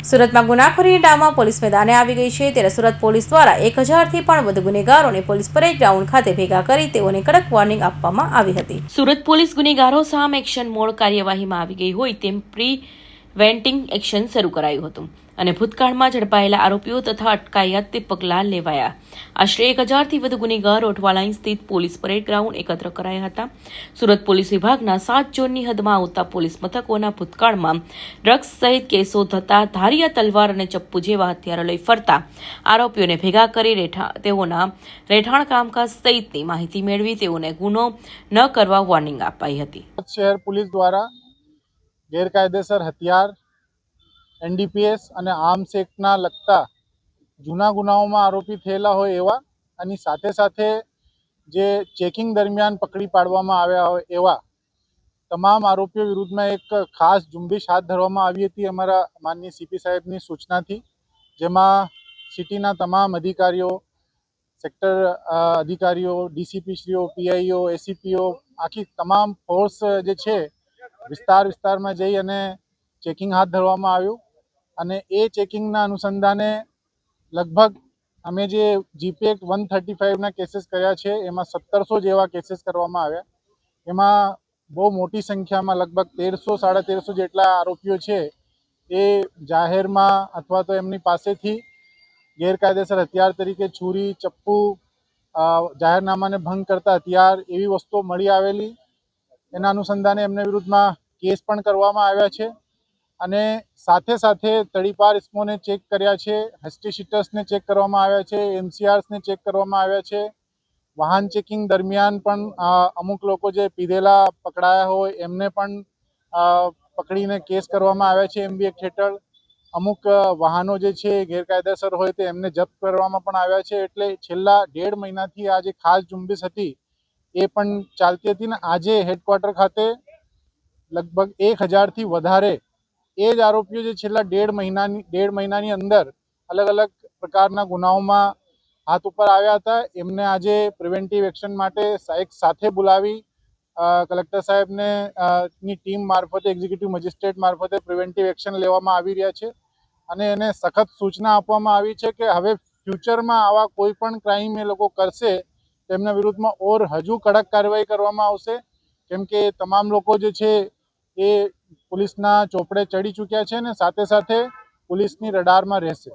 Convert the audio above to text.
સુરતમાં ગુનાખોરી ડામમાં પોલીસ મેદાને આવી ગઈ છે ત્યારે સુરત પોલીસ દ્વારા 1000થી પણ વધુ ગુનેગારોને પોલીસ પરેડ ગ્રાઉન્ડ ખાતે ભેગા કરી તેઓને કડક વોર્નિંગ આપવામાં આવી હતી। સુરત પોલીસ ગુનેગારો સામે એક્શન મોડ કાર્યવાહીમાં આવી ગઈ હોય તેમ પ્રિવેન્ટિંગ એક્શન શરૂ કરાયું હતું અને ભૂતકાળમાં ઝડપાયેલા આરોપીઓ તથા અટકાયતી પગલાં લેવાયા। આશરે 1000થી વધુ ગુનેગારો અઠવાલાઈન સ્થિત પોલીસ પરેડ ગ્રાઉન્ડ એકત્ર કરાયા હતા। સુરત પોલીસ વિભાગના 7 ઝોનની હદમાં આવતા પોલીસ મથકોના ભૂતકાળમાં ડ્રગ્સ સહિત કેસો થતા ધારિયા તલવાર અને ચપ્પુ જેવા હથિયારો લઈ ફરતા આરોપીઓને ભેગા કરી તેઓના રહેઠાણ કામકાજ સહિતની માહિતી મેળવી તેઓને ગુનો ન કરવા વોર્નિંગ અપાઈ હતી। શહેર પોલીસ દ્વારા ગેરકાયદેસર હથિયાર, એનડીપીએસ અને આર્મ્સ એક્ટના લગતા જૂના ગુનાઓમાં આરોપી થયેલા હોય એવા અને સાથે સાથે જે ચેકિંગ દરમિયાન પકડી પાડવામાં આવ્યા હોય એવા તમામ આરોપીઓ વિરુદ્ધમાં એક ખાસ ઝુંબેશ હાથ ધરવામાં આવી હતી અમારા માનનીય સીપી સાહેબની સૂચનાથી, જેમાં સિટીના તમામ અધિકારીઓ, સેક્ટર અધિકારીઓ, ડીસીપીશ્રીઓ, પીઆઈઓ, એસીપીઓ, આખી તમામ ફોર્સ જે છે વિસ્તારમાં જઈ અને ચેકિંગ હાથ ધરવામાં આવ્યું અને એ ચેકિંગના અનુસંધાને લગભગ અમે જે જીપી એક્ટ 135ના કેસીસ કર્યા છે એમાં 1700 જેવા કેસીસ કરવામાં આવ્યા। એમાં બહુ મોટી સંખ્યામાં લગભગ 1300-1350 જેટલા આરોપીઓ છે એ જાહેરમાં અથવા તો એમની પાસેથી ગેરકાયદેસર હથિયાર તરીકે છુરી, ચપ્પુ, જાહેરનામાને ભંગ કરતા હથિયાર એવી વસ્તુઓ મળી આવેલી। એના અનુસંધાને એમને વિરુદ્ધમાં કેસ પણ કરવામાં આવ્યા છે અને સાથે સાથે તડીપાર ઇસમોને ચેક કર્યા છે, હિસ્ટ્રી શીટર્સને ચેક કરવામાં આવ્યા છે, એમસીઆર્સને ચેક કરવામાં આવ્યા છે। વાહન ચેકિંગ દરમિયાન પણ અમુક લોકો જે પીધેલા પકડાયા હોય એમને પણ પકડીને કેસ કરવામાં આવ્યા છે એમબી એક્ટ હેઠળ। અમુક વાહનો જે છે ગેરકાયદેસર હોય તો એમને જપ્ત કરવામાં પણ આવ્યા છે। એટલે છેલ્લા 1.5 મહિનાથી આ જે ખાસ ઝુંબેશ હતી એ પણ ચાલતી હતી ને આજે હેડક્વાર્ટર ખાતે લગભગ 1000થી વધારે એ જ આરોપીઓ જે છેલ્લા 1.5 મહિનાની અંદર અલગ અલગ પ્રકારના ગુનાઓમાં હાથ ઉપર આવ્યા હતા એમને આજે પ્રિવેન્ટિવ એક્શન માટે એક સાથે બોલાવી કલેક્ટર સાહેબને ની ટીમ મારફતે, એક્ઝિક્યુટિવ મેજિસ્ટ્રેટ મારફતે પ્રિવેન્ટિવ એક્શન લેવામાં આવી રહ્યા છે અને એને સખત સૂચના આપવામાં આવી છે કે હવે ફ્યુચરમાં આવા કોઈ પણ ક્રાઇમ એ લોકો કરશે તેમના વિરુદ્ધમાં હજુ કડક કાર્યવાહી કરવામાં આવશે, કેમ કે તમામ લોકો જે છે એ પોલીસના ચોપડે ચડી ચૂક્યા છે ને સાથે સાથે પોલીસની રડારમાં રહેશે।